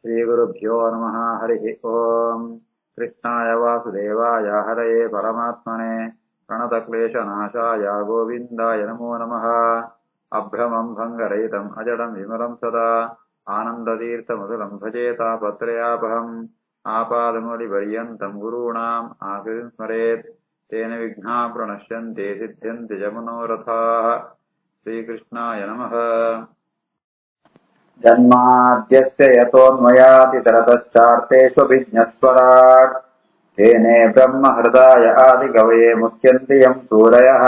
श्रीगुरुभ्यो नमः। हरिः ओम्। कृष्णाय वासुदेवाय हरये परमात्मने प्रणतक्लेशनाशाय गोविन्दाय नमो नमः। अभ्रमम् भङ्गरहितम् अजडम् विमलम् सदा आनन्दतीर्थमधुरम् भजेतापत्रयापहम् आपादमौलिपर्यन्तम् गुरूणाम् आकृतिम् स्मरेत् तेन विघ्नाः प्रणश्यन्ते सिद्ध्यन्ति च मनोरथाः। श्रीकृष्णाय नमः। जन्माद्यस्य यतोऽन्वयातितरतश्चार्तेष्वभिज्ञस्वराट् तेने ब्रह्महृदाय आदिकवये मुह्यन्ति यम् सूरयः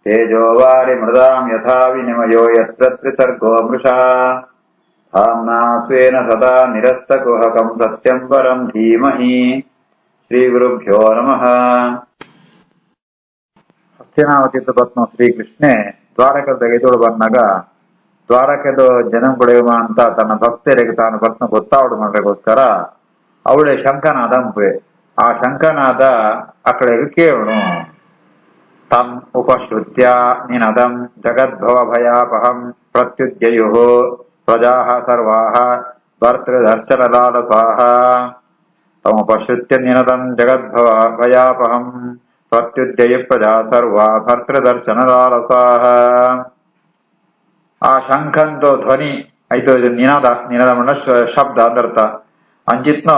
तेजो वारिमृदाम् यथा विनिमयो यत्र त्रिसर्गो मृषः धाम्ना स्वेन सदा निरस्तकुहकम् सत्यम् परम् धीमहि। श्रीगुरुभ्यो नमः। ಹಸ್ತಿನಾವತಿತ್ವ ಶ್ರೀಕೃಷ್ಣೆ ದ್ವಾರಕದ ತೆಗೆದುಕೊಂಡು ಬಂದಾಗ ದ್ವಾರಕದ ಜನಪಡೆಯುವ ಅಂತ ತನ್ನ ಭಕ್ತರಿಗೆ ತಾನು ಭಕ್ತನ ಗೊತ್ತಾವಡು ಮಾಡಲಿಕ್ಕೋಸ್ಕರ ಅವಳೆ ಶಂಖನಾದ ಅಂಪೆ. ಆ ಶಂಖನಾದ ಅಕಡೆಗೆ ಕೇವಣು ತಮ್ ಉಪಶ್ರುತ್ಯ ನಿನದಂ ಜಗದ್ಭವ ಭಯಾಪಹಂ ಪ್ರತ್ಯುಜ್ಜಯು ಪ್ರಜಾಃ ಸರ್ವಾಃ ಭರ್ತೃದರ್ಶನಲಾಲಸಾಃ. ತಮುಪಶ್ರುತ್ಯ ನಿನದಂ ಜಗದ್ಭವ ಭಯಾಪಹಂ ಪ್ರತ್ಯುಜ್ಜಯ ಪ್ರಜಾ ಸರ್ವಾ ಭರ್ತೃದರ್ಶನಲಾಲಸಾಃ. ಆ ಶಂಖಂದು ಧ್ವನಿ ಐದು ನಿನಾದ ನಿನಾದ ಮಾಡ ಶಬ್ದ ಅಂದರ್ಥ ಅಂಚಿತ್ನ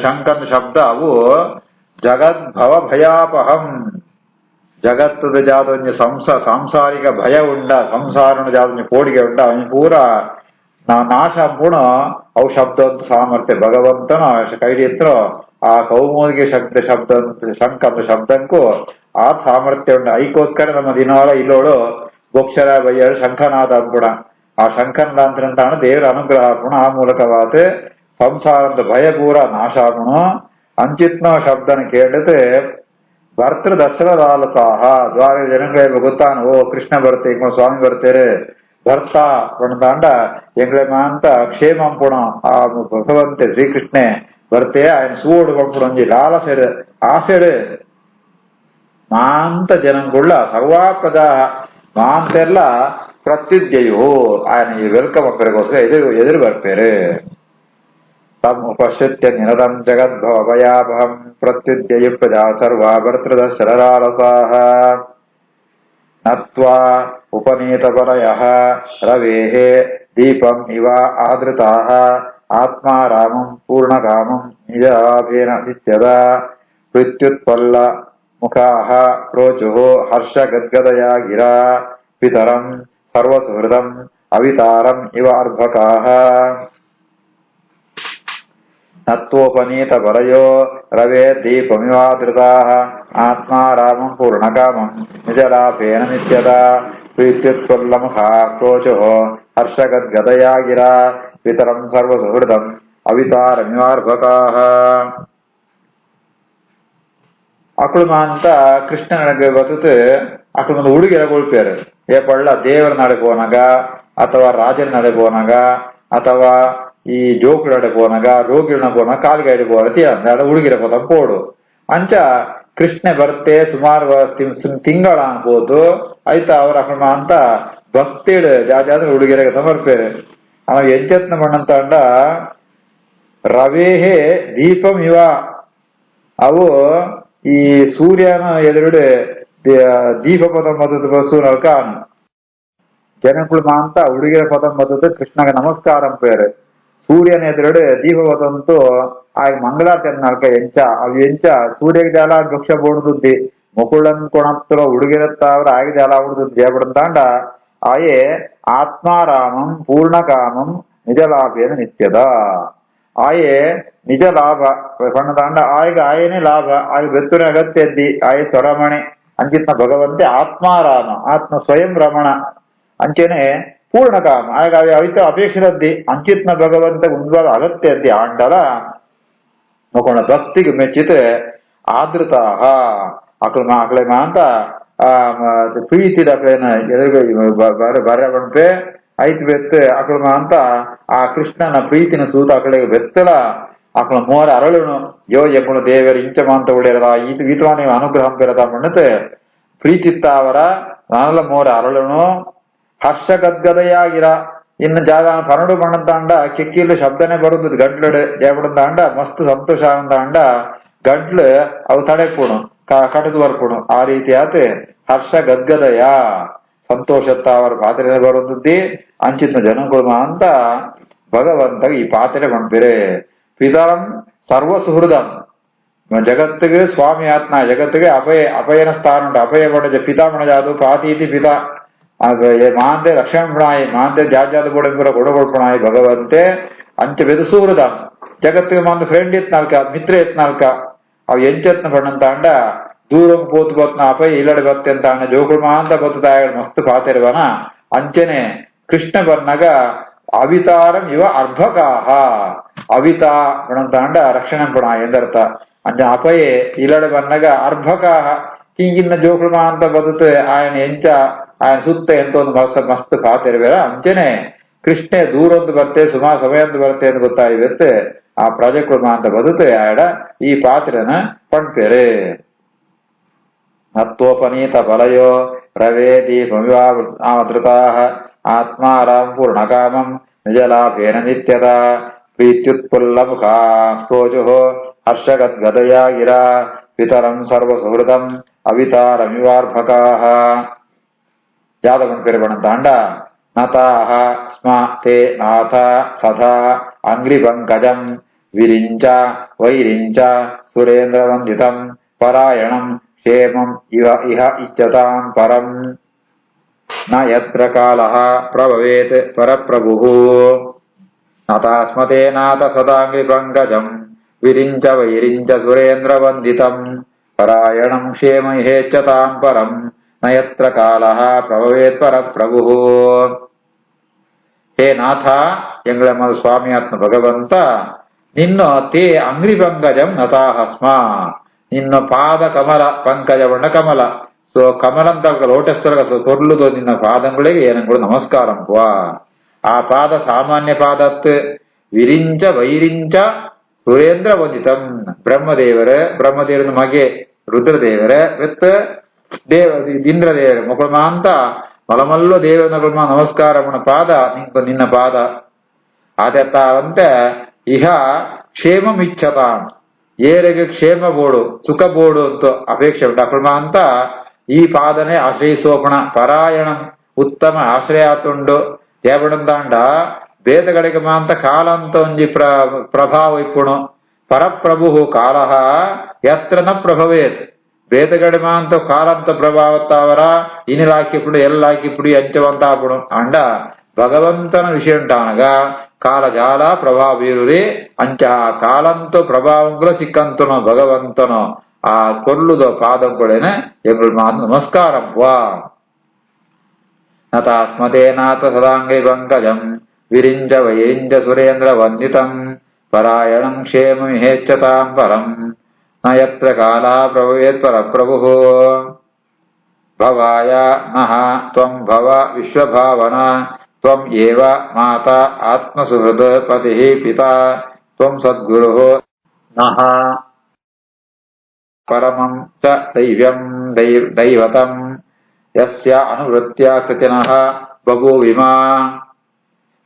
ಶಂಖಂದು ಶಬ್ದ ಅವು ಜಗದ್ಭವ ಭಯಾಪಹಂ ಜಗತ್ತದ ಜಾದೊಂದು ಸಾಂಸಾರಿಕ ಭಯ ಉಂಡ ಸಂಸಾರನ ಜಾದೊಂದು ಕೋಡಿಗೆ ಉಂಡ ಅವನು ಪೂರ ನಾಶ ಪೂರ್ಣ ಅವು ಶಬ್ದ ಸಾಮರ್ಥ್ಯ ಭಗವಂತನ ಕೈಲಿತ್ರ ಆ ಕೌಮೋದಿಗೆ ಶಬ್ದ ಶಂಖಂದು ಶಬ್ದಕ್ಕೂ ಆ ಸಾಮರ್ಥ್ಯ ಉಂಡ. ಐಕೋಸ್ಕರ ನಮ್ಮ ದಿನಾಲ ಇಲ್ಲೋಳು ಬೋಕ್ಷರ ಬಯ್ಯರು ಶಂಖನಾದ ಪುಣ ಆ ಶಂಖನಾದಂತಾಣ ದೇವರ ಅನುಗ್ರಹ ಪುಣ ಆ ಮೂಲಕವಾದ ಸಂಸಾರದ ಭಯ ಪೂರ ನಾಶ ಪುಣ ಅಂಚಿತ್ನ ಶಬ್ದನ ಕೇಳಿದ್ರೆ ಭರ್ತೃ ದರ್ಶನ ಲಾಲಸಾಹ ದ್ವಾರ ಜನಗಳಿಗೆ ಗೊತ್ತಾನ ಓ ಕೃಷ್ಣ ಬರ್ತೆ ಸ್ವಾಮಿ ಬರ್ತೇರೆ ಭರ್ತಾ ಪಣದಾಂಡ ಎಂಗ್ಳೆ ಮಾಂತ ಕ್ಷೇಮಂ ಪುಣ ಆ ಭಗವಂತೆ ಶ್ರೀಕೃಷ್ಣೆ ಬರ್ತೆ ఆయన ಸೂಡು ಪಂಪುಣಂಜಿ ಲಾಲಸೆಡು ಆಸೆಡು ಮಾಂತ ಜನಂಗುಳ್ಳ ಸರ್ವಾ ಪ್ರಜಾ ಮಾಂತೆಲ್ಲ ಪ್ರತ್ಯುಜ್ಜಯು ఆయన ವೆಲ್ಕಮ್ ಅಪ್ಪರಿಗೋಸ್ಕರ ಎದುರು ಬರ್ಪೇರು. ತಮ್ ಉಪಶ್ರುತ್ಯ ನಿನದಂ ಜಗದ್ಭವ ಭಯಾಪಹಂ ಪ್ರತ್ಯುಜ್ಜಯ ಪ್ರಜಾ ಸರ್ವಾ ಭರ್ತೃದರ್ಶನಲಾಲಸಾಃ. ನತ್ವಾ ಉಪನೀತಪರಯಃ ರವೇಃ ದೀಪಂ ಇವ ಆದೃತಾಃ ಆತ್ಮಾರಾಮಂ ಪೂರ್ಣಕಾಮಂ ನಿಜಲಾಭೇನ ನಿತ್ಯದ ಪ್ರತ್ಯುತ್ಪಲ್ಲ ಮುಖಾಃ ಪ್ರೋಚುಃ ಹರ್ಷ ಗದ್ಗದಯಾ ಗಿರಾ ಪಿತರಂ ಸರ್ವಸುಹೃದಂ ಅವಿತಾರಂ ಇವ ಅರ್ಭಕಾಃ. ನತ್ವೋಪನೀತ ಪರಯೋ ರವೇ ದೀಪಮಿವಾದೃತಾಃ ಆತ್ಮಾರಾಮಂ ಪೂರ್ಣಕಾಮಂ ನಿಜಲಾಭೇನ ನಿತ್ಯದ ಪ್ರೀತ್ಯುತ್ಪಲ್ಲ ಮುಖಾಃ ಪ್ರೋಚುಃ ಹರ್ಷ ಗದ್ಗದಯಾ ಗಿರಾ ಪಿತರಂ ಸರ್ವಸುಹೃದಂ ಅವಿತಾರಮಿವಾರ್ಭಕಾಃ. ಅಕುಳು ಅಂತ ಕೃಷ್ಣ ನಡಗೆ ಬದುಕು ಅಕಳು ಒಂದು ಹುಡುಗಿರ ಕೊಳ್ಪೇರು ಏ ಪಳ್ಳ ದೇವರ ನಡೆ ಪೋನಾಗ ಅಥವಾ ರಾಜರ ನಡೆ ಪೋನಾಗ ಅಥವಾ ಈ ಜೋಕುಳ ನಡೆ ಪೋನಾಗ ರೋಗಿನ ಪೋನಾಗ ಕಾಲ್ಗೈಡ್ ಪೋರತಿ ಅಂದ ಹುಡುಗಿರ ಪದ ಪೋಡು ಅಂಚ ಕೃಷ್ಣ ಬರ್ತೆ ಸುಮಾರು ತಿಂಗಳ ಅನ್ಬೋದು ಆಯ್ತಾ ಅವ್ರ ಅಕಳ ಅಂತ ಭಕ್ತಿಡ್ ಜಾಜಾದ್ರೆ ಹುಡುಗಿರ ಸಮರ್ಪೇರು ಅವ ಎಂಚತ್ನ ಮಣ್ಣಂತ ಅಂಡ ರವೇಹೇ ದೀಪಂ ಇವ ಅವು ಈ ಸೂರ್ಯನ ಎದುರುಡೆ ದೀಪ ಪದಂ ಮದ್ದು ಬಸೂರ ಕಾನು ಜನಗಳು ಮಾಂತ ಹುಡುಗಿರ ಪದಂ ಮದ್ದು ಕೃಷ್ಣಗೆ ನಮಸ್ಕಾರಂ ಪೇರು. ಸೂರ್ಯನ ಎದುರುಡೆ ದೀಪ ಪದಂತೂ ಆಗ ಮಂಗಳಾರತಿ ನಲ್ಕ ಎಂಚ ಅವು ಎಂಚ ಸೂರ್ಯಗೆ ಜಾಲ ವೃಕ್ಷ ಬೋಡುದುದ್ದಿ ಮುಕುಳನ್ ಕೊಣತ್ರ ಹುಡುಗಿರತ್ತಾವ್ರ ಆಗ ಜಾಲ ಹುಡುದು ಜಯಪಡಂತಾಂಡ ಆಯೇ ಆತ್ಮಾರಾಮಂ ಪೂರ್ಣಕಾಮಂ ನಿಜಲಾಭೇನ ನಿತ್ಯದ ಆಯೇ ನಿಜ ಲಾಭ ಪಣ್ಣದಾಂಡ ಆಯ್ಗ ಆಯನೇ ಲಾಭ ಆಗ ಬೆತ್ತುನ ಅಗತ್ಯ ಇದ್ದಿ ಆಯೇ ಸ್ವರಮಣೆ ಅಂಚಿತ್ನ ಭಗವಂತೆ ಆತ್ಮಾರಾಮ ಆತ್ಮ ಸ್ವಯಂ ರಮಣ ಅಂಚೆನೆ ಪೂರ್ಣಕಾಮ ಆಗ ಅವಿತ ಅಪೇಕ್ಷಿರದ್ದಿ ಅಂಚಿತ್ನ ಭಗವಂತ ಉಂದ್ವಾರ ಅಗತ್ಯ ಇದ್ದಿ ಆಂಡಲ ನೋಕೋಣ ಭಕ್ತಿಗೆ ಮೆಚ್ಚಿತೆ ಆದೃತಾಹ ಅಕಳೆ ಮಾಂತ ಪ್ರೀತಿದ ಎದುರು ಬರ ಬಂಪೆ ಐತ್ ಬೆತ್ತು ಅಕಳ ಅಂತ ಆ ಕೃಷ್ಣನ ಪ್ರೀತಿನ ಸೂತ ಅಕಳಿಗೆ ಬೆತ್ತಲ ಅಕಳ ಮೋರ ಅರಳುನು ಯೋ ಎಕ್ಕಳು ದೇವರ ಇಂಚ ಮಾಂತ ಉಳಿಯರದ ಈತವಾನ ಅನುಗ್ರಹಂ ಪೆರದ ಮಣ್ಣತೆ ಪ್ರೀತಿತ್ತ ಅವರ ನಾನಲ್ಲ ಮೋರ ಅರಳುನು ಹರ್ಷ ಗದ್ಗದಯಾಗಿರ ಇನ್ನು ಜಾದ ಪರಡು ಬಣ್ಣದಾಂಡ ಕೆಕ್ಕಿಲು ಶಬ್ದನೆ ಬರುದು ಗಡ್ಲು ಜಯಪಡದಾಂಡ ಮಸ್ತ್ ಸಂತೋಷ ಆನಂದಾಂಡ ಗಡ್ಲು ಅವು ತಡೆಪುಣು ಕಟದು ಬರ್ಪುಣು ಆ ರೀತಿ ಆತ ಹರ್ಷ ಗದ್ಗದಯ ಸಂತೋಷತ್ತ ಅವರ ಪಾತ್ರೆ ಬರುದ್ದಿ ಅಂಚಿನ ಜನಗಳು ಅಂತ ಭಗವಂತ ಈ ಪಾತ್ರೆ ಪಂಪಿರೆ ಪಿತರಂ ಸರ್ವ ಸುಹೃದಂ ಜಗತ್ತಿಗೆ ಸ್ವಾಮಿ ಆತ್ಮ ಜಗತ್ತಿಗೆ ಅಪಯನ ಸ್ಥಾನ ಉಂಟು ಅಪಯ ಪಡ ಪಿತಾಮಣ ಜಾದು ಪಾತೀತಿ ಪಿತಾ ಮಾಂತೆ ರಕ್ಷಣ ಪುಣಾಯಿ ಮಾಂತೆ ಜಾಜಾದ ಬೋಡ ಕೊಡಗೊಳ್ಪುಣಾಯಿ ಭಗವಂತೆ ಅಂಚ ಬೆದಸೂರದ ಜಗತ್ತಿಗೆ ಮಾಂತ ಫ್ರೆಂಡ್ ಎತ್ನಾಲ್ಕ ಮಿತ್ರ ಎತ್ನಾಲ್ಕ ಅವು ಎಂಚೆತ್ನ ಪಣ್ಣಂತ ಅಂಡ ದೂరం పోతు పోతున్న అపై ఇల్లడి భక్తి ಅಂತ ಅಣ್ಣ ಜೋಗುಳು ಮಾಂತ ಬತ್ತದಾಯ ಮಸ್ತ್ ಪಾತಿರುವನ ಅಂಚನೆ ಕೃಷ್ಣ ಬನ್ನಗ ಅವಿತಾರಂ ಇವ ಅರ್ಭಕಾಹ ಅವಿತಾ ಪಣಂತ ಅಂಡ ರಕ್ಷಣೆ ಪುಣ ಎಂದರ್ಥ ಅಂಚ ಅಪಯೇ ಇಲ್ಲಡಿ ಬನ್ನಗ ಅರ್ಭಕಾಹ ಹಿಂಗಿನ್ನ ಜೋಗುಳು ಮಾಂತ ಬದುತ್ತೆ ఆయన ಎಂಚ ఆయన ಸುತ್ತ ಎಂತ ಒಂದು ಮಸ್ತ್ ಪಾತಿರುವೆರ ಅಂಚನೆ ಕೃಷ್ಣೆ ದೂರೊಂದು ಬರ್ತೆ ಸುಮಾರು ಸಮಯಂದು ಬರ್ತೆ ಅಂತ ಗೊತ್ತಾಯಿರುತ್ತೆ ಆ ಪ್ರಾಜೆಕ್ಟ್ ಮಾಂತ ಬದುತ್ತೆ ಆಯಡ ಈ ಪಾತ್ರನ ಪಣ್ಪೇರೆ ನತ್ವೋಪನೀತ ಫಲಯೋ ರವೇ ದೀಪಮಿವಾವೃತಾಃ ಆತ್ಮಾರಾಂ ಪೂರ್ಣಕಾಮಂ ನಿಜಲಾಭೇನ ನಿತ್ಯದ ಪ್ರೀತ್ಯುತ್ಪುಲ್ಲಮುಖಾ ಸ್ಫೋಜುಃ ಹರ್ಷಗದ್ಗದಯಾ ಗಿರಾ ಪಿತರಂ ಸರ್ವಸುಹೃದಂ ಅವಿತಾರಮಿವಾರ್ಭಕಾಃ ಜಾತಕನ ಪೇರು ಪಣಂತಾಂಡ ನತಾಃ ಸ್ಮ ತೇ ನಾಥ ಸದಾ ಅಂಗ್ರಿಪಂಕಜಂ ವಿರಿಂಚ ವೈರಿಂಚ ಸುರೇಂದ್ರವಂದಿತಂ ಪರಾಯಣಂ ಕ್ಷೇಮಂ ಇಹ ಇಚ್ಛತಾಂ ಪರಂ ನ ಯತ್ರ ಕಾಲಃ ಪ್ರಭವೇತ್ ಪರಪ್ರಭುಃ ನತಾಸ್ಮತೆ ನಾಥ ಸದಾಂಗ್ರಿ ಪಂಕಜಂ ವಿರಿಂಚ ವೈರಿಂಚ ಸುರೇಂದ್ರ ವಂದಿತಂ ಪರಾಯಣಂ ಕ್ಷೇಮ ಇಹೇಚ್ಛತಾಂ ಪರಂ ನ ಯತ್ರ ಕಾಲಃ ಪ್ರಭವೇತ್ ಪರಪ್ರಭುಃ. ಹೇ ನಾಥ ಎಂಗಳ ಸ್ವಾಮಿಯಾತ್ಮ ಭಗವಂತ ನಿನ್ನ ತೇ ಅಂಗ್ರಿ ಪಂಕಜಂ ನತಾಹ ಸ್ಮ ನಿನ್ನ ಪಾದ ಕಮಲ ಪಂಕಜ ಬಣ್ಣ ಕಮಲ ಸೊ ಕಮಲಂತಲ್ಕ ಲೋಟಸ್ತರ್ಗ ಕೊರ್ಲುದು ನಿನ್ನ ಪಾದಗಳಿಗೆ ಏನಂಗಳು ನಮಸ್ಕಾರಂ ಆ ಪಾದ ಸಾಮಾನ್ಯ ಪಾದತ್ ವಿರಿಂಚ ವೈರಿಂಚ ಸುರೇಂದ್ರ ವಂದಿತಂ ಬ್ರಹ್ಮದೇವರ ಮಗೆ ರುದ್ರದೇವರ ವಿತ್ ಇಂದ್ರದೇವರ ಮಕ್ಕಳ ಅಂತ ಮಲಮಲ್ಲೋ ದೇವರ ನಮಸ್ಕಾರ ಪಾದ ನಿನ್ನ ಪಾದ ಆದತ್ತಾವಂತ ಇಹ ಕ್ಷೇಮಮಿಚ್ಛತಾಂ ಏರೆಗೆ ಕ್ಷೇಮ ಬೋಡು ಸುಖ ಬೋಡು ಅಂತ ಅಪೇಕ್ಷೆ ಉಂಟು ಅಕ್ರಮ ಅಂತ ಈ ಪಾದನೆ ಆಶ್ರಯಿಸೋಪಣ ಪರಾಯಣ ಉತ್ತಮ ಆಶ್ರಯ ಆತುಂಡು ದೇವಡಂದಾಂಡ ಬೇದಗಳಿಗೆ ಮಾಂತ ಕಾಲ ಅಂತ ಒಂಜಿ ಪ್ರಭಾವ ಇಪ್ಪುಣು ಪರಪ್ರಭು ಕಾಲಃ ಯತ್ರ ನ ಪ್ರಭವೇತ್ ಬೇದಗಡೆ ಮಾಂತ ಕಾಲಂತ ಪ್ರಭಾವತ್ತಾವರ ಇನಿಲಾಕಿಪುಡು ಎಲ್ಲಾಕಿಪುಡಿ ಅಂಚವಂತ ಆಪುಣು ಅಂಡ ಭಗವಂತನ ವಿಷಯ ಉಂಟಾನಗ ಕಾಲ ಜಾಲ ಪ್ರಭಾವ ಬೀರುರಿ ಅಂಚ ಕಾಲಂತೋ ಪ್ರಭಾವಂಗಳ ಸಿಕ್ಕಂತನೋ ಭಗವಂತನೋ ಆ ಕೊಲ್ಲುದ ಪಾದಂಗಳೇನೆ ಎಂಗಳು ಮಾತು ನಮಸ್ಕಾರಂ ನತಾಸ್ಮತೆ ನಾಥ ಸದಾಂಗೈ ಪಂಕಜಂ ವಿರಿಂಜ ವೈರಿಂಜ ಸುರೇಂದ್ರ ವಂದಿತಂ ಪರಾಯಣಂ ಕ್ಷೇಮಮಿಹೇಚ್ಛತಾಂ ಪರಂ ನ ಯತ್ರ ಕಾಲಃ ಪ್ರಭವೇತ್ ಪರಪ್ರಭುಃ. ಭವಾಯ ನಃ ತ್ವಂ ಭವ ವಿಶ್ವಭಾವನಾ ತ್ವಂ ಏವ ಮಾತಾ ಆತ್ಮಸುಹೃದ್ ಪತಿಃ ಪಿತಾ ತ್ವಂ ಸದ್ಗುರುಃ ನಃ ಪರಮಂ ಚ ದೈವ್ಯಂ ದೈವತಂ ಯಸ್ಯ ಅನುವೃತ್ಯ ಕೃತಿನಃ ಬಭೂವಿಮಾ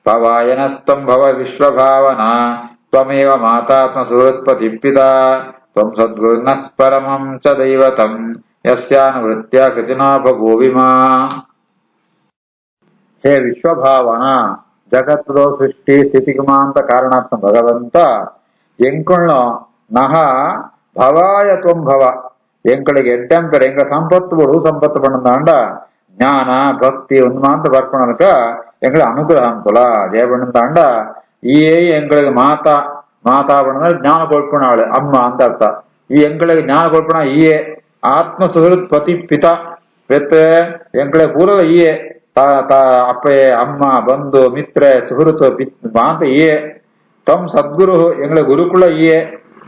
ಭವಾಯನಸ್ತ್ವಂ ಭವ ವಿಶ್ವಭಾವನಾ ತ್ವಮೇವ ಮಾತಾತ್ಮಸುಹೃತ್ ಪತಿಃ ಪಿತಾ ತ್ವಂ ಸದ್ಗುರುನಃ ಪರಮಂ ಚ ದೈವತಂ ಯಸ್ಯಾನುವೃತ್ಯ ಕೃತಿನಾ ಬಭೂವಿಮಾ. ಹೇ ವಿಶ್ವಭಾವನ ಜಗತ್ತುದ ಸೃಷ್ಟಿ ಸ್ಥಿತಿಗುಮಾಂತ ಕಾರಣಾತ್ಮ ಭಗವಂತ ಎಂಕುಳ್ಳ ನಹ ಭವಾಯ ತ್ವಂ ಭವ ಎಂಕಳಿಗೆ ಎಡ್ಡೆಂಪೆರೆ ಎಂಗ ಸಂಪತ್ತು ಬಡು ಸಂಪತ್ತು ಪಣ್ಣದಾಂಡ ಜ್ಞಾನ ಭಕ್ತಿ ಉನ್ಮಾಂತ ಬರ್ಪಣಕ ಎಂಗಳ ಅನುಗ್ರಹ ಅಂತಲ ಜಯಬಣ್ಣದಾಂಡ ಈ ಎಂಗಳಿಗೆ ಮಾತಾ ಬಣ್ಣ ಜ್ಞಾನ ಕೊಳ್ಪಣಾಳೆ ಅಮ್ಮ ಅಂತ ಅರ್ಥ. ಈ ಎಂಗಳಿಗೆ ಜ್ಞಾನ ಕೊಳ್ಪಣ ಈಯೇ ಆತ್ಮ ಸುಹೃತ್ ಪತಿ ಪಿತ வெத்த ಎಂಕಳೆ ಪೂರಲ ಈಯೇ ಅಪ್ಪೆ ಅಮ್ಮ ಬಂಧು ಮಿತ್ರ ಸುಹೃತ್ ಮಾಂತ ಈಯೇ ತಮ್ ಸದ್ಗುರು ಎಂಗಳ ಗುರುಕುಲ ಈಯೇ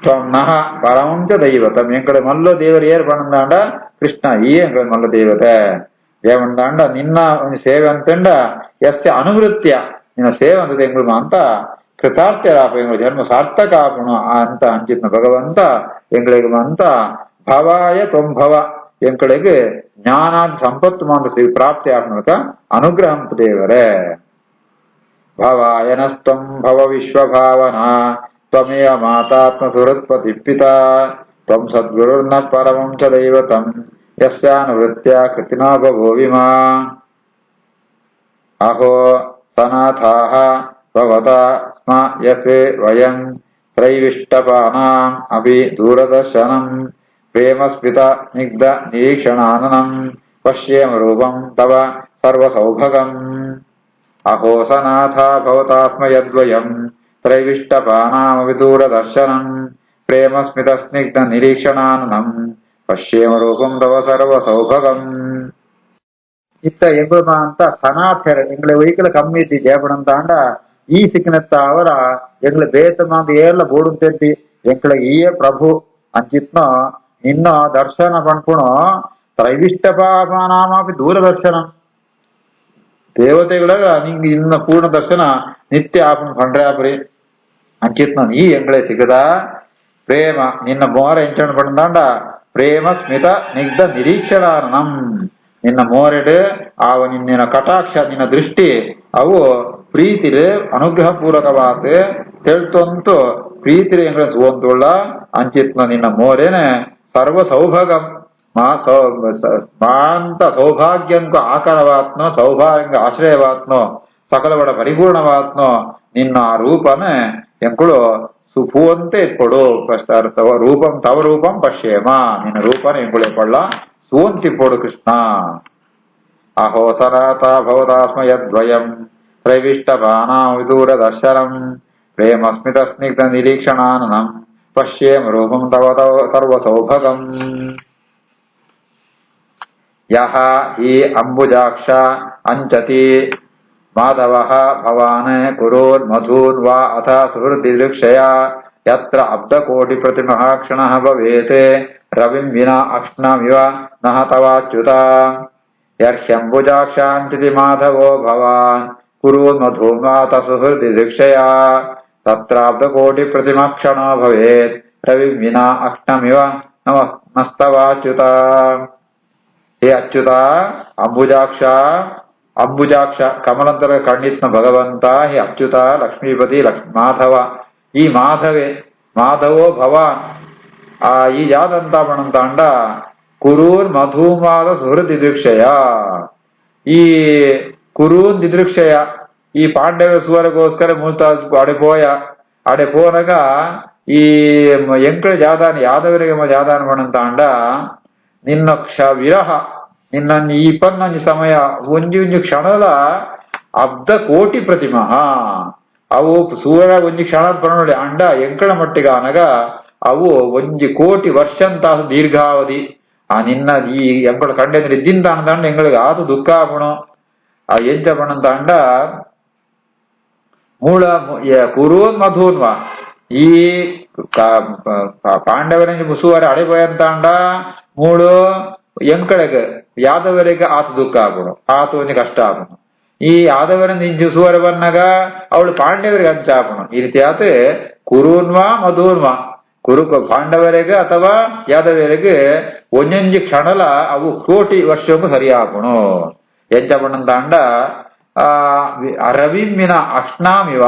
ತ್ವಂ ನಹ ಪರಮಂಚ ದೈವತಂ ಎಂಕಡೆ ಮಲ್ಲೋ ದೇವರು ಏರ್ ಪಣಂದಾಂಡ ಕೃಷ್ಣ ಈಯೇ ಎಂಕಡೆ ಮಲ್ಲ ದೇವತೆ ದೇವಂದಾಂಡ ನಿನ್ನ ಒಂದು ಸೇವೆ ಅಂತಂಡ ಯಸ್ಯ ಅನುವೃತ್ಯ ನಿನ್ನ ಸೇವೆ ಅಂತದ ಎಂಗಳು ಅಂತ ಕೃತಾರ್ಥರಾಪ ಎಂಗಳ ಜನ್ಮ ಸಾರ್ಥಕ ಆಪಣು ಅಂತ ಅಂಚಿತ್ನ ಭಗವಂತ ಎಂಗಳಿಗೆ ಅಂತ ಭವಾಯ ತ್ವಂಭವ ಎಂಕಳಿಗೆ ಜ್ಞಾನಾದಿ ಸಂಪತ್ತು ಮಾಂತ ಪ್ರಾಪ್ತಿ ಆತ್ಮಕ ಅನುಗ್ರಹಂ ದೇವರೇ. ಭವಾಯನಸ್ತ್ವಂ ಭವ ವಿಶ್ವಭಾವನಾ ತ್ವಮೇವ ಮಾತಾತ್ಮ ಸುಹೃತ್ಪತಿ ಪಿತಾ ತ್ವಂ ಸದ್ಗುರುರ್ನ ಪರಮಂ ಚ ದೈವತಂ ಯಸ್ಯಾನುವೃತ್ತ್ಯಾ ಕೃತಿನೋ ಬಭೂವಿಮಾ ಅಹೋ ಸನಾಥಾಃ ಭವತಾ ಸ್ಮ ಯತ್ ವಯಂ ತ್ರೈವಿಷ್ಟಪಾನಾಂ ಅಪಿ ದೂರದರ್ಶನಂ ಪ್ರೇಮಸ್ಮಿತ ಸ್ನಿಗ್ಧ ನಿರೀಕ್ಷಣಾನನಂ ಪಶ್ಯೇಮ ರೂಪಂ ತವ ಸರ್ವಸೌಭಗಂ ಅಹೋ ಸನಾಥಾ ಭವತಾ ಸ್ಮ ಯದ್ವಯಂ ತ್ರೈವಿಷ್ಟಪಾನಾಮಪಿ ದೂರದರ್ಶನಂ ಪ್ರೇಮಸ್ಮಿತ ಸ್ನಿಗ್ಧ ನಿರೀಕ್ಷಣಾನನಂ ಪಶ್ಯೇಮ ರೂಪಂ ತವ ಸರ್ವಸೌಭಗಂ. ಇತ್ತ ಎಂಗುಳಮ ಅಂತ ಸನಾಥರ್ எங்களை ஒய்க்கல கம்மிட்டி ஜெயப்படந்தாண்ட ಈ ಸಿಕ್ಕಿನತ್ತ ಅವರ ಎಂಗ್ಳ ಬೇತಮಾಂತ ಏರ್ಲ ಬೋಡುಂತೆದ್ದಿ ಎಂಕ್ಳ ಈಯೇ ಪ್ರಭು ಅಂಚಿತ್ನ ನಿನ್ನ ದರ್ಶನ ಪಣ್ಪುಣು ತ್ರೈವಿಷ್ಟಪಾನಾಮಪಿ ದೂರದರ್ಶನ ದೇವತೆಗಳ ನಿಂಗೆ ಇನ್ನ ಪೂರ್ಣ ದರ್ಶನ ನಿತ್ಯ ಆಪನ್ ಪಂಡ್ರೆ ಆಪ್ರಿ ಅಂಚಿತ್ನ ಈ ಎಂಗ್ಳೆ ಸಿಗದ ಪ್ರೇಮ ನಿನ್ನ ಮೋರ ಎಂಚಣ ಪಡ್ದಾಂಡ ಪ್ರೇಮ ಸ್ಮಿತ ನಿಗ್ಧ ನಿರೀಕ್ಷಣಾನಂ ನಿನ್ನ ಮೋರೆಡು ಆವ ನಿನ್ನ ಕಟಾಕ್ಷ ನಿನ್ನ ದೃಷ್ಟಿ ಅವು ಪ್ರೀತಿಲು ಅನುಗ್ರಹ ಪೂರ್ವಕವಾದ ತೆಳ್ತೊಂತು ಪ್ರೀತಿಲು ಎಂಗ್ಳ ಸುವಂತುಳ್ಳ ಅಂಚಿತ್ನ ನಿನ್ನ ಮೋರೇನೆ ಸರ್ವ ಸೌಭಾಗಂ ಮಾಂತ ಸೌಭಾಗ್ಯಂಕ ಆಕಾರವಾತ್ನೋ ಸೌಭಾಗ್ಯ ಆಶ್ರಯವಾತ್ನೋ ಸಕಲವಡ ಪರಿಪೂರ್ಣವಾತ್ನೋ ನಿನ್ನ ಆ ರೂಪನೆ ಎಂಕುಳು ಸುಪುವಂತೆ ಇಪ್ಪಡು ರೂಪಂ ತವ ರೂಪಂ ಪಶ್ಯೇಮ ನಿನ್ನ ರೂಪನೆ ಎಂಕುಳು ಪಡ್ಲ ಸುವಂತಿಪ್ಪಡು ಕೃಷ್ಣ. ಅಹೋ ಸನಾಥ ಭವತಾಸ್ಮ ಯದ್ವಯಂ ತ್ರೈವಿಷ್ಟಪಾನಾಂ ವಿದೂರದರ್ಶನಂ ಪ್ರೇಮಸ್ಮಿತ ಸ್ನಿಗ್ಧ ನಿರೀಕ್ಷಣಾನನಂ ಪಶ್ಯೇಮ ರೂಪಂ ತವ ಸರ್ವಸೌಭಗಂ. ಯಹ ಹಿ ಅಂಬುಜಾಕ್ಷ ಅಂಚತಿ ಮಾಧವಃ ಭವಾನ್ ಕುರೋನ್ ಮಧೂನ್ ವಾ ಅಥ ಸುಹೃದಿದೃಕ್ಷಯ ಯತ್ರ ಅಬ್ಧಕೋಟಿ ಪ್ರತಿಮಃ ಕ್ಷಣಃ ಭವೇತ್ ರವಿಂ ವಿನಾ ಅಕ್ಷ್ಣಮಿವ ನಃ ತವಾಚ್ಯುತ ಯರ್ಹ್ಯಂಬುಜಾಕ್ಷಾಂಚಿತಿ ಮಾಧವೋ ಭವಾನ್ ಕುರೋನ್ ಮಧೂನ್ ವಾ ಅಥ ಸುಹೃದಿದೃಕ್ಷಯ ತತ್ರಾಬ್ಧಕೋಟಿ ಪ್ರತಿಮಃ ಕ್ಷಣೋ ಭವೇತ್ ರವಿಂ ವಿನಾ ಅಕ್ಷ್ಣಮಿವ ನಸ್ತವಾಚ್ಯುತ. ಹೇ ಅಚ್ಯುತ ಅಂಬುಜಾಕ್ಷ ಅಂಬುಜಾಕ್ಷ ಕಮಲಂತರ ಕಣ್ಣಿತ್ನ ಭಗವಂತ ಹೇ ಅಚ್ಯುತ ಲಕ್ಷ್ಮೀಪತಿ ಮಾಧವ ಈ ಮಾಧವೇ ಮಾಧವೋ ಭವಾನ್ ಈ ಯಾದಂತ ಬಣಂತಾಂಡ ಕುರೂರ್ ಮಧುಮಾದ ಸುಹೃದ್ ದಿದೃಕ್ಷಯ ಈ ಕುರೂನ್ ದಿದೃಕ್ಷಯ ಈ ಪಾಂಡವ ಸುವರಗೋಸ್ಕರ ಮೂತ ಅಡೆ ಪೋನಗ ಈ ಎಂಕಳ ಜಾದಾನ ಯಾದವರಿಗೆ ಜಾದಾನ ಬಣಂತಾಂಡ ನಿನ್ನ ವಿರಹ ನಿನ್ನ ಈ ಪನ್ನೊಂಜಿ ಸಮಯ ಒಂಜಿ ಒಂಜಿ ಕ್ಷಣಲ ಅಬ್ಧ ಕೋಟಿ ಪ್ರತಿಮಃ ಅವು ಸೂರ್ಯ ಒಂಜಿ ಕ್ಷಣದ ಪರನೊಡಿ ಅಂಡ ಎಂಕಳ ಮಟ್ಟಿಗ ಅನಗ ಅವು ಒಂಜಿ ಕೋಟಿ ವರ್ಷಂತ ದೀರ್ಘಾವಧಿ ಆ ನಿನ್ನ ಈ ಎಂಕಳ ಕಂಡೆಂದ್ರೆ ಇದ್ದಿಂದ ಅಂದಂಡ ಎಂಗಳಿಗೆ ಆತು ದುಃಖ ಆಪುಣು ಆ ಎಂಚ ಪಣಂತ ಅಂಡ ಮೂಳ ಕುರೋನ್ ಮಧೂನ್ವ ಈ ಪಾಂಡವರ ಮುಸುವರ ಅಡೆಪೋಯಂತ ಅಂಡ ಮೂಳು ಎಂಕಳಗೆ ಯಾದವರಿಗೆ ಆತ ದುಃಖ ಆಪುಣು ಆತ ಒಂಜಿ ಕಷ್ಟ ಆಪುಣು ಈ ಯಾದವರ ಇಂಚು ಸುವರ ಬನ್ನಾಗ ಅವಳು ಪಾಂಡವರಿಗೆ ಹಂಚಾಪುಣು ಈ ರೀತಿ ಆತ ಕುರುನ್ವಾ ಮಧೂನ್ವಾ ಕುರು ಪಾಂಡವರಿಗೆ ಅಥವಾ ಯಾದವರಿಗೆ ಒಂಜೊಂಜಿ ಕ್ಷಣಲ ಅವು ಕೋಟಿ ವರ್ಷಕ್ಕೂ ಸರಿಯಾಪುಣು ಎಂಚ ಪಣಂತಾಂಡ ರವಿಮ್ಮಿನ ಅಕ್ಷ್ಣಾಮಿವ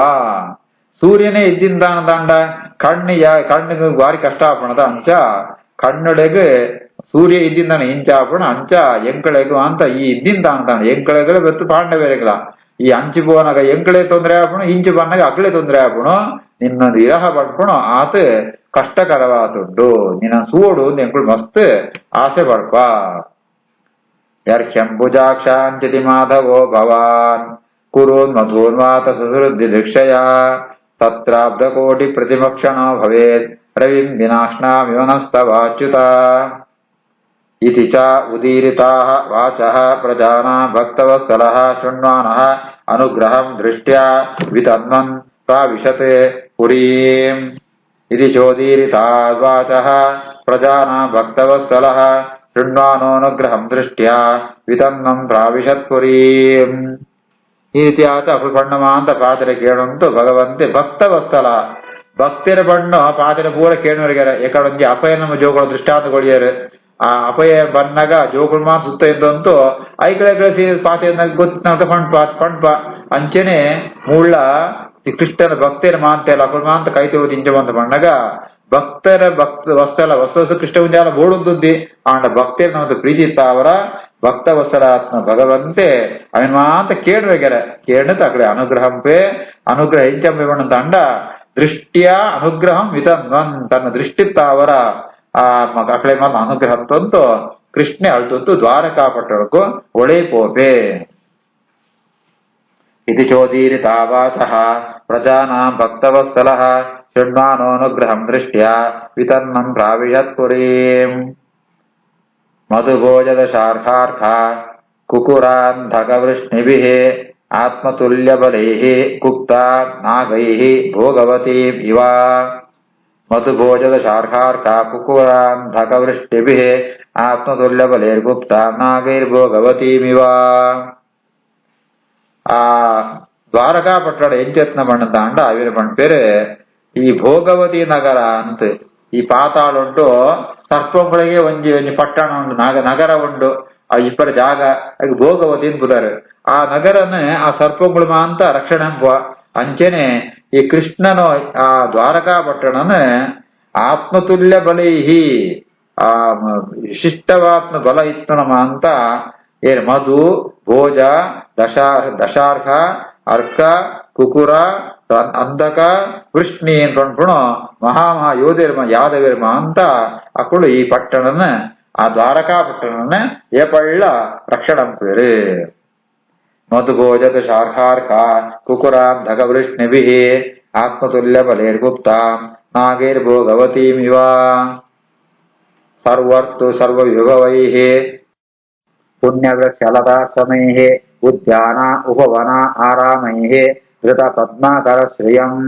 ಸೂರ್ಯನೇ ಇದ್ದಿಂದಾನದಾಂಡ ಕಣ್ಣಿಗೆ ಬಾರಿ ಕಷ್ಟ ಆಪಣದ ಅಂಚ ಕಣ್ಣೊಡೆಗೆ ಸೂರ್ಯ ಇದ್ದಿಂದಾನ ಇಂಚಾಪುಣ ಅಂಚ ಎಂಕಳೆಗು ಅಂತ ಈ ಇದ್ದಿಂದ ಅಂತಾನ ಎಂಕಳೆಗಳ ಬೆತ್ತು ಪಾಂಡವರೆಗಳ ಈ ಅಂಚಿ ಬೋನಾಗ ಎಂಕಳೆ ತೊಂದರೆ ಆಪುಣು ಇಂಚು ಬನ್ನಾಗ ಅಕಳೆ ತೊಂದರೆ ಆಪುಣು ನಿನ್ನ ವಿರಹ ಪಡ್ಪುಣು ಆತ ಕಷ್ಟಕರವಾತುಂಡು ನಿನ್ನ ಸೂಡು ಎಂಕಳು ಮಸ್ತ್ ಆಸೆ ಪಡ್ಪ. ಯರ್ಹ್ಯಂಬುಜಾಕ್ಷಾಂಚಿತಿ ಮಾಧವೋ ಭವಾನ್ ಕುರೋನ್ ಮಧೂನ್ವಾತ ಸುಹೃದಿದೃಕ್ಷಯ ತತ್ರಾಬ್ಧಕೋಟಿ ಪ್ರತಿಮಕ್ಷಣೋ ಭವೇತ್ ರವಿಂ ವಿನಾಶ್ನಾಮಿವ ನಸ್ತವಾಚ್ಯುತ. ಇತಿ ಚ ಉದೀರಿತಾಃ ವಾಚಃ ಪ್ರಜಾನಾಂ ಭಕ್ತವತ್ಸಲಃ ಶೃಣ್ವಾನಃ ಅನುಗ್ರಹಂ ದೃಷ್ಟ್ಯಾ ವಿತನ್ವನ್ ಪ್ರಾವಿಶತೆ ಪುರೀಂ. ಇತಿ ಚೋದೀರಿತಾಃ ವಾಚಃ ಪ್ರಜಾನಾಂ ಭಕ್ತವತ್ಸಲಃ ಶೃಣ್ವಾನೋನುಗ್ರಹಂ ದೃಷ್ಟ್ಯಾ ವಿತನ್ವನ್ ಪ್ರಾವಿಶತ್ ಪುರೀಂ. ಈ ರೀತಿ ಆತ ಅಪುಪಣ್ಣಮ ಅಂತ ಪಾತ್ರೆ ಕೇಳುಂಟು ಭಗವಂತೆ ಭಕ್ತವತ್ಸಲ ಭಕ್ತಿರ ಬಣ್ಣು ಪಾತ್ರೆ ಪೂರ ಕೇಳುವರಿಗಾರ ಎಕಡೊಂಜಿ ಅಪಯ ನಮ್ಮ ಜೋಗಳ ದೃಷ್ಟಾಂತಗೊಳಿಯರು ಆ ಅಪಯ ಬನ್ನಗ ಜೋಗುಳು ಮಾತು ಸುತ್ತ ಇದ್ದಂತೂ ಐಕಳೆ ಗಳಿಸಿ ಪಾತೆಯನ್ನ ಗೊತ್ತ ಪಂಡ್ಪ ಅಂಚನೆ ಮೂಳ್ಳ ಕೃಷ್ಣನ ಭಕ್ತರ ಮಾಂತೆಲ್ಲ ಅಕುಲು ಮಾಂತ ಕೈತೆ ಇಂಚ ಬಂತ ಪಂಡಗ ಭಕ್ತರ ವತ್ಸಲ ವತ್ಸ ಕೃಷ್ಣ ಮುಂಜಾಲ ಬೋಡುದ್ದಿ ಆಂಡ ಭಕ್ತರ ನಮ್ಮದು ಪ್ರೀತಿ ಅವರ ಭಕ್ತ ವತ್ಸಲಾತ್ಮ ಭಗವಂತೆ ಅವನ್ ಮಾಂತ ಕೇಳುವೆಗೆರೆ ಕೇಳತ ಅಕಡೆ ಅನುಗ್ರಹಂಪೇ ಅನುಗ್ರಹ ಹೆಂಚಂಪೆ ಬಣ್ಣ ತಂಡ ದೃಷ್ಟಿಯ ಅನುಗ್ರಹಂ ವಿತನ್ವನ್ ತನ್ನ ದೃಷ್ಟಿತ್ತ ಅವರ ಅಕಡೆ ಮಾತ್ರ ಅನುಗ್ರಹತ್ತಂತೂ ಕೃಷ್ಣೆ ಅಳ್ತೊತ್ತು ದ್ವಾರಕಾಪಟ್ಟಣಕ್ಕೂ ಒಳೆ ಪೋಪೆ इति चोदीरितावासः प्रजानां भक्तवत्सलः शृण्वानोऽनुग्रहं दृष्ट्या वितन्नं प्राविशत्पुरीम् मधुभोजदशार्हार्था कुकुरान्धकवृष्णिभिः आत्मतुल्यबलैः कुक्ता नागैः भोगवतीम् इव मधुभोजदशार्हार्था कुकुरान्धकवृष्टिभिः आत्मतुल्यबलैर्गुप्ता नागैर्भोगवतीमिव ಆ ದ್ವಾರಕಾಪಟ್ಟಣ ಎಂಚೆತ್ನ ಬಣ್ಣ ತಾಂಡ ಅವಿನ ಬಣ್ಣ ಪೇರು ಈ ಭೋಗವತಿ ನಗರ ಅಂತ ಈ ಪಾತಾಳ ಉಂಟು ಸರ್ಪಗಳಿಗೆ ಒಂಜಿ ಒಂಜಿ ಪಟ್ಟಣ ಉಂಟು ನಗರ ಉಂಟು ಆ ಇಬ್ಬರ ಜಾಗ ಹಾಗೆ ಭೋಗವತಿ ಅಂತ ಬುದಾರು ಆ ನಗರನ ಆ ಸರ್ಪಗಳು ಮಾಂತ ರಕ್ಷಣೆ ಎಂಬ ಅಂಚೆನೆ ಈ ಕೃಷ್ಣನು ಆ ದ್ವಾರಕಾಪಟ್ಟಣನ ಆತ್ಮತುಲ್ಯ ಬಲೈಹಿ ಆ ವಿಶಿಷ್ಟವಾತ್ಮ ಬಲ ಇತ್ತು ನಮ್ಮ ಅಂತ ಏನ್ ಮಧು ಭೋಜ ದಶಾರ್ಹ ಅರ್ಕ ಕುಕುರ ಅಂಧಕ ವೃಷ್ಣಿ ಅನ್ಕೊಂಡ್ಬಿಡು ಮಹಾ ಯೋಧರ್ಮ ಯಾದವಿರ್ಮ ಅಂತ ಅಕ್ಕಳು ಈ ಪಟ್ಟಣನ ಆ ದ್ವಾರಕಾ ಪಟ್ಟಣನ ಏಪಳ್ಳ ರಕ್ಷಣಂಪೇರು ಮಧುಭೋಜ ದಶಾರ್ಹಾರ್ಕ ಕುಕುರಾಂಧಕ ವೃಷ್ಣಿಭಿ ಆತ್ಮತುಲ್ಯ ಬಲೇರ್ಗುಪ್ತ ನಾಗೈರ್ಭೋಗವತೀಮಿವ ಸರ್ವರ್ತು ಸರ್ವವಿಭವೈಃ पुण्यवृक्षलताश्रमैः उद्यान उपवन आरामैः धृत पद्माकरश्रियम्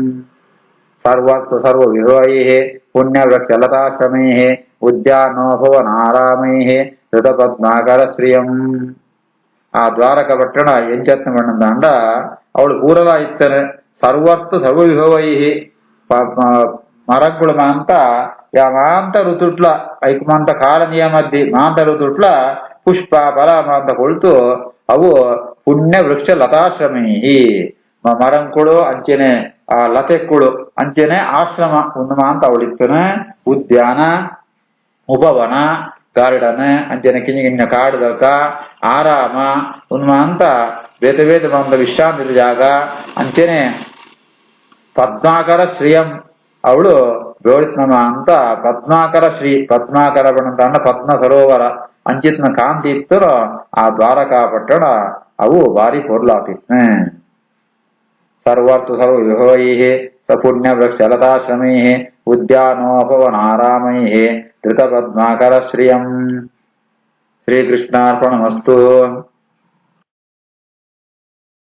सर्वस्तु सर्वविभवैः पुण्यवृक्षलताश्रमैः उद्यानोपवनारामैः धृत पद्माकरश्रियम् ಆ ದ್ವಾರಕ ಪಟ್ಟಣ ಎಂಚತ್ನ ಬಣ್ಣದಾಂಡ ಅವಳು ಪೂರಲ ಇತ್ತನೆ ಸರ್ವರ್ತು ಸರ್ವವಿಭವೈಹಿ ಮರಗಳು ಮಾಂತ ಮಾಂತ ಋತುಟ್ಲ ಐಕ್ಮಾಂತ ಕಾಲ ನಿಯಮದ್ದಿ ಮಾಂತ ಋತುಟ್ಲ ಪುಷ್ಪ ಫಲ ಅಂತ ಕೊಳ್ತು ಅವು ಪುಣ್ಯ ವೃಕ್ಷ ಲತಾಶ್ರಮಿ ಮರಂಕುಳು ಅಂಚೆನೆ ಆ ಲತೆಕ್ಕುಳು ಅಂಚೆನೆ ಆಶ್ರಮ ಉನ್ಮ ಅಂತ ಅವಳಿತ್ತನೆ ಉದ್ಯಾನ ಉಪವನ ಗಾರ್ಡನ್ ಅಂಚೆನೆ ಕಿಂಜ ಕಿಂಜ ಕಾಡುದಲ್ಕ ಆರಾಮ ಉನ್ಮ ಅಂತ ಬೇತೆ ಬೇತೆ ಬಂದ ವಿಶ್ರಾಂತಿ ಜಾಗ ಅಂಚೆನೆ ಪದ್ಮಾಕರ ಶ್ರೀಯಂ ಅವಳು ಬೇಳಿತ್ನಮ ಅಂತ ಪದ್ಮಾಕರ ಶ್ರೀ ಪದ್ಮಾಕರ ಬಣ್ಣಂತ ಅಂಡ ಪದ್ಮ ಸರೋವರ ಅಂಚಿತ್ನ ಕಾಂತಿ ಇತ್ತು ಆ ದ್ವಾರಕಾ ಪಟ್ಟಣ ಅವು ಭಾರಿ ಪೊರ್ಲಾತಿತ್ನೆ ಸರ್ವರ್ತು ಸರ್ವ ವಿಭವೈಃ ಸಪುಣ್ಯ ವೃಕ್ಷಲತಾಶ್ರಮೈಃ ಉದ್ಯಾನೋಪವನಾರಾಮೈಃ ಧೃತ ಪದ್ಮಾಕರ ಶ್ರಿಯಂ ಶ್ರೀಕೃಷ್ಣಾರ್ಪಣಮಸ್ತು.